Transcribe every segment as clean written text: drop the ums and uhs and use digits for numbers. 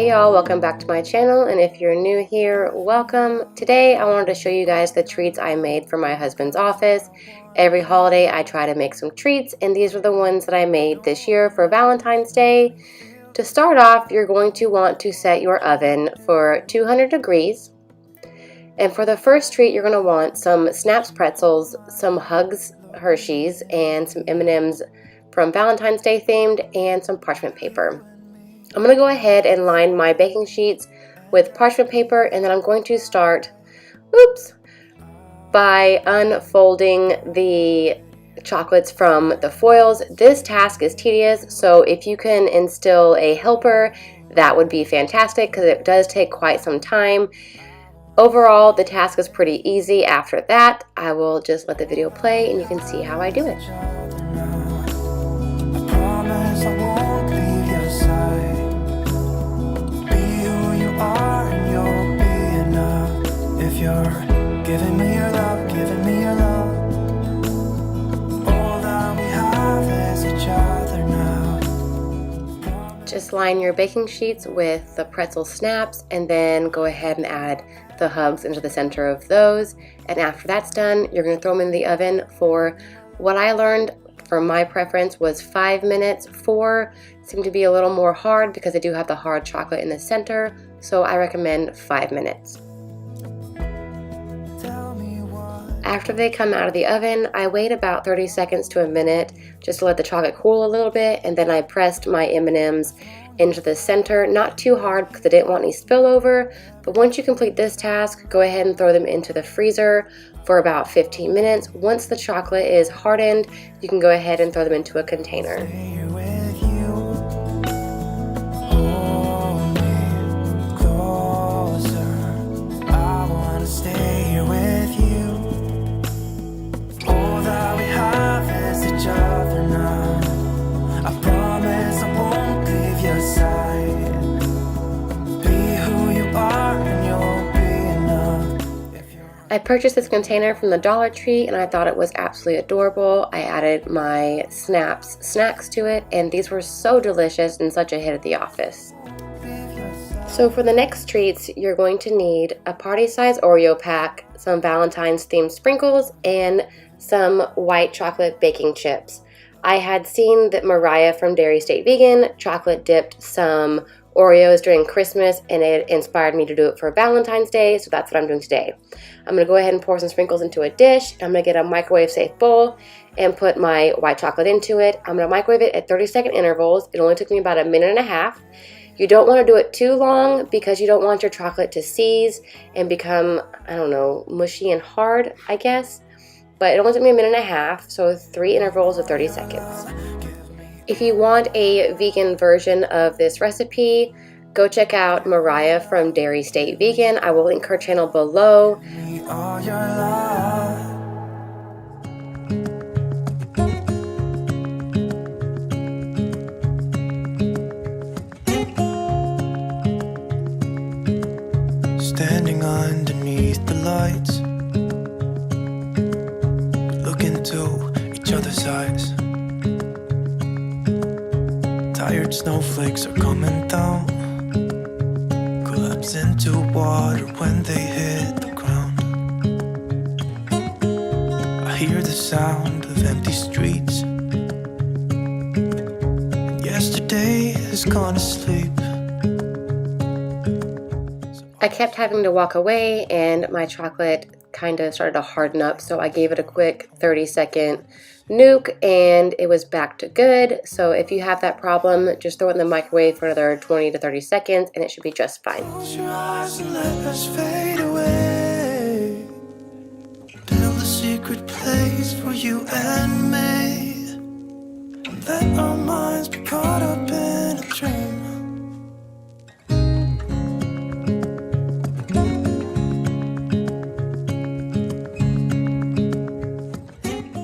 Hey y'all, welcome back to my channel, and if you're new here, welcome. Today I wanted to show you guys the treats I made for my husband's office. Every holiday I try to make some treats, and these are the ones that I made this year for Valentine's Day. To start off, you're going to want to set your oven for 200 degrees. And for the first treat, you're going to want some Snaps pretzels, some Hugs Hershey's, and some M&Ms from Valentine's Day themed, and some parchment paper. I'm going to go ahead and line my baking sheets with parchment paper, and then I'm going to start, by unfolding the chocolates from the foils. This task is tedious, so if you can instill a helper, that would be fantastic because it does take quite some time. Overall, the task is pretty easy. After that, I will just let the video play and you can see how I do it. Giving me your love, giving me your love. All that we have is each other now. Just line your baking sheets with the pretzel snaps and then go ahead and add the hugs into the center of those. And after that's done, you're going to throw them in the oven for what I learned for my preference was 5 minutes. 4 seem to be a little more hard because I do have the hard chocolate in the center, so I recommend 5 minutes. After they come out of the oven, I wait about 30 seconds to a minute just to let the chocolate cool a little bit, and then I pressed my M&Ms into the center, not too hard because I didn't want any spillover, but once you complete this task, go ahead and throw them into the freezer for about 15 minutes. Once the chocolate is hardened, you can go ahead and throw them into a container. I purchased this container from the Dollar Tree and I thought it was absolutely adorable. I added my Snaps snacks to it, and these were so delicious and such a hit at the office. So for the next treats, you're going to need a party size Oreo pack, some Valentine's themed sprinkles, and some white chocolate baking chips. I had seen that Mariah from Dairy State Vegan chocolate dipped some Oreos during Christmas, and it inspired me to do it for Valentine's Day, so that's what I'm doing today. I'm going to go ahead and pour some sprinkles into a dish. I'm going to get a microwave safe bowl and put my white chocolate into it. I'm going to microwave it at 30-second intervals. It only took me about 1.5 minutes. You don't want to do it too long because you don't want your chocolate to seize and become, I don't know, mushy and hard, I guess. But it only took me 1.5 minutes, so 3 intervals of 30 seconds. If you want a vegan version of this recipe, go check out Mariah from Dairy State Vegan. I will link her channel below. Standing underneath the lights, look into each other's eyes. Tired snowflakes are coming down, collapse into water when they hit the ground. I hear the sound of empty streets, and yesterday has gone to sleep. I kept having to walk away and my chocolate kind of started to harden up, so I gave it a quick 30-second nuke and it was back to good. So if you have that problem, just throw it in the microwave for another 20 to 30 seconds and it should be just fine. Close your eyes and let us fade away. Build a secret place for you and me, and let our minds be caught up in a dream.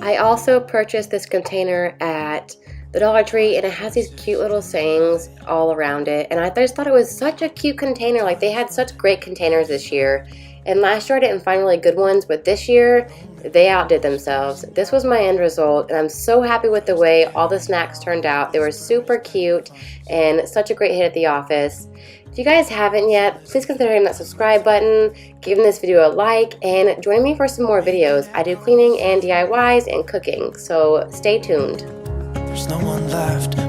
I also purchased this container at the Dollar Tree, and it has these cute little sayings all around it, and I just thought it was such a cute container. Like, they had such great containers this year, and last year I didn't find really good ones, but this year They outdid themselves. This was my end result, and I'm so happy with the way all the snacks turned out. They were super cute and such a great hit at the office. If you guys haven't yet, please consider hitting that subscribe button, giving this video a like, and join me for some more videos. I do cleaning and DIYs and cooking, so stay tuned. There's no one left.